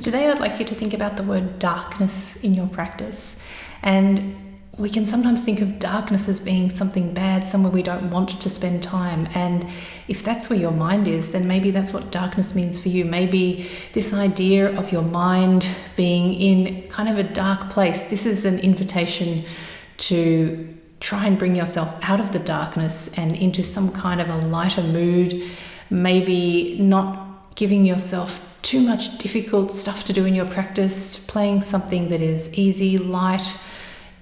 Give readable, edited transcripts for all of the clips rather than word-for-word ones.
today I'd like you to think about the word darkness in your practice. And we can sometimes think of darkness as being something bad, somewhere we don't want to spend time. And if that's where your mind is, then maybe that's what darkness means for you. Maybe this idea of your mind being in kind of a dark place, this is an invitation to try and bring yourself out of the darkness and into some kind of a lighter mood. Maybe not giving yourself too much difficult stuff to do in your practice, playing something that is easy, light,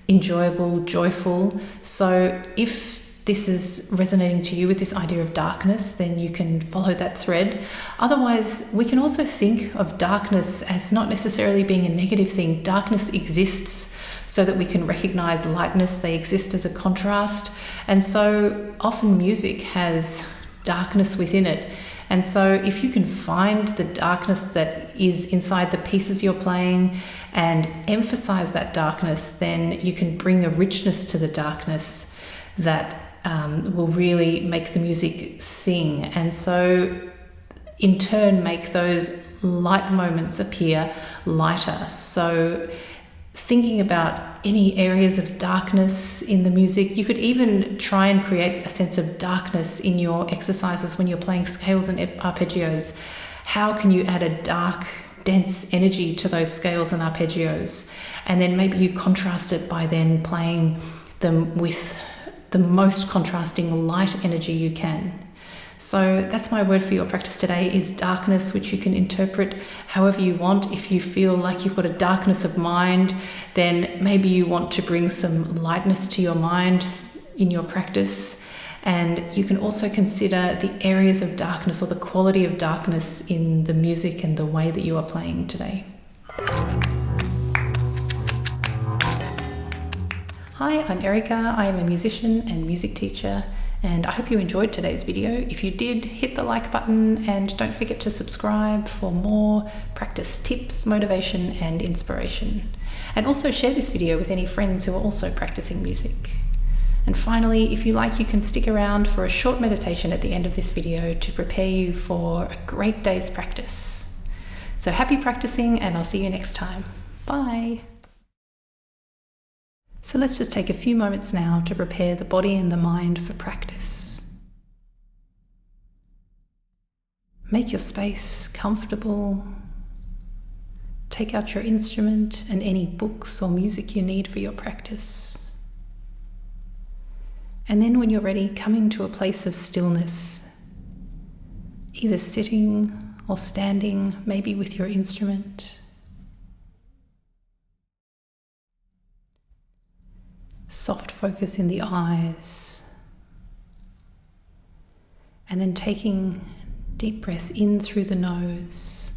enjoyable, joyful. So if this is resonating to you with this idea of darkness, then you can follow that thread. Otherwise, we can also think of darkness as not necessarily being a negative thing. Darkness exists so that we can recognize lightness. They exist as a contrast. And so often music has darkness within it. And so if you can find the darkness that is inside the pieces you're playing and emphasize that darkness, then you can bring a richness to the darkness that will really make the music sing. And so in turn make those light moments appear lighter. So thinking about any areas of darkness in the music, you could even try and create a sense of darkness in your exercises when you're playing scales and arpeggios. How can you add a dark, dense energy to those scales and arpeggios? And then maybe you contrast it by then playing them with the most contrasting light energy you can. So that's my word for your practice today, is darkness, which you can interpret however you want. If you feel like you've got a darkness of mind, then maybe you want to bring some lightness to your mind in your practice. And you can also consider the areas of darkness or the quality of darkness in the music and the way that you are playing today. Hi, I'm Erica. I am a musician and music teacher, and I hope you enjoyed today's video. If you did, hit the like button and don't forget to subscribe for more practice tips, motivation and inspiration. And also share this video with any friends who are also practicing music. And finally, if you like, you can stick around for a short meditation at the end of this video to prepare you for a great day's practice. So happy practicing, and I'll see you next time. Bye. So let's just take a few moments now to prepare the body and the mind for practice. Make your space comfortable. Take out your instrument and any books or music you need for your practice. And then when you're ready, coming to a place of stillness, either sitting or standing, maybe with your instrument. Soft focus in the eyes, and then taking a deep breath in through the nose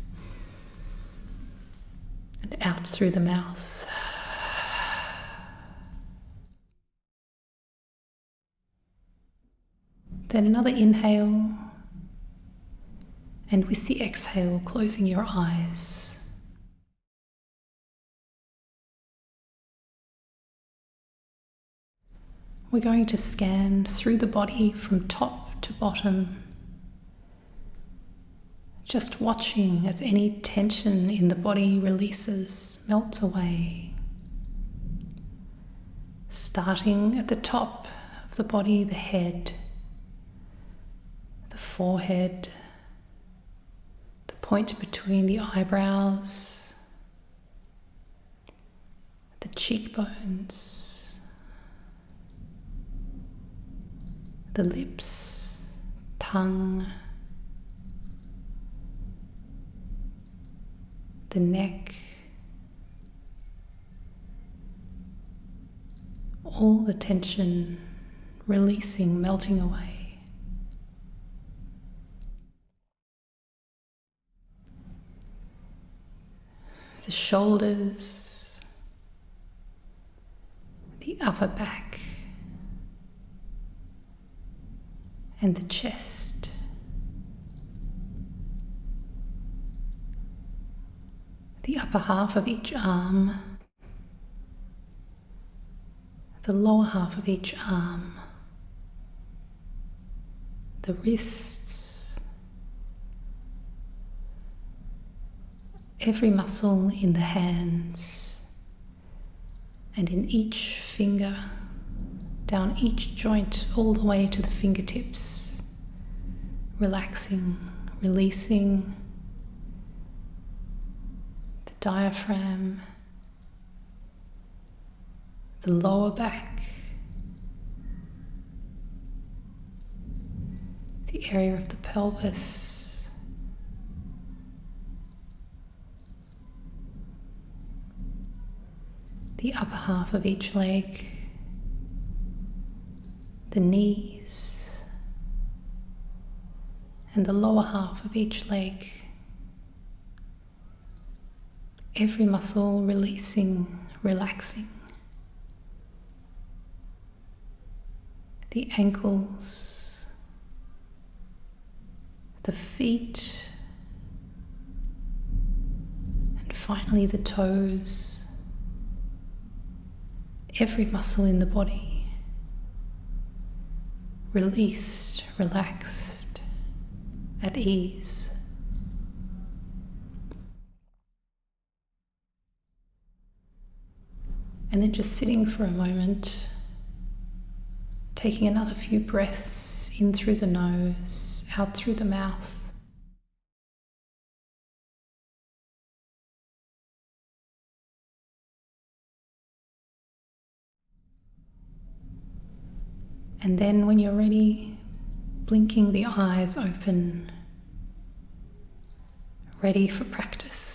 and out through the mouth. Then another inhale, and with the exhale, closing your eyes. We're going to scan through the body from top to bottom, just watching as any tension in the body releases, melts away. Starting at the top of the body, the head, the forehead, the point between the eyebrows, the cheekbones, the lips, tongue, the neck, all the tension releasing, melting away. The shoulders, the upper back, and the chest. The upper half of each arm, the lower half of each arm, the wrists, every muscle in the hands and in each finger, down each joint all the way to the fingertips, relaxing, releasing the diaphragm, the lower back, the area of the pelvis, the upper half of each leg, the knees, and the lower half of each leg. Every muscle releasing, relaxing. The ankles, the feet, and finally the toes. Every muscle in the body released, relaxed, at ease. And then just sitting for a moment, taking another few breaths in through the nose, out through the mouth. And then when you're ready, blinking the eyes open, ready for practice.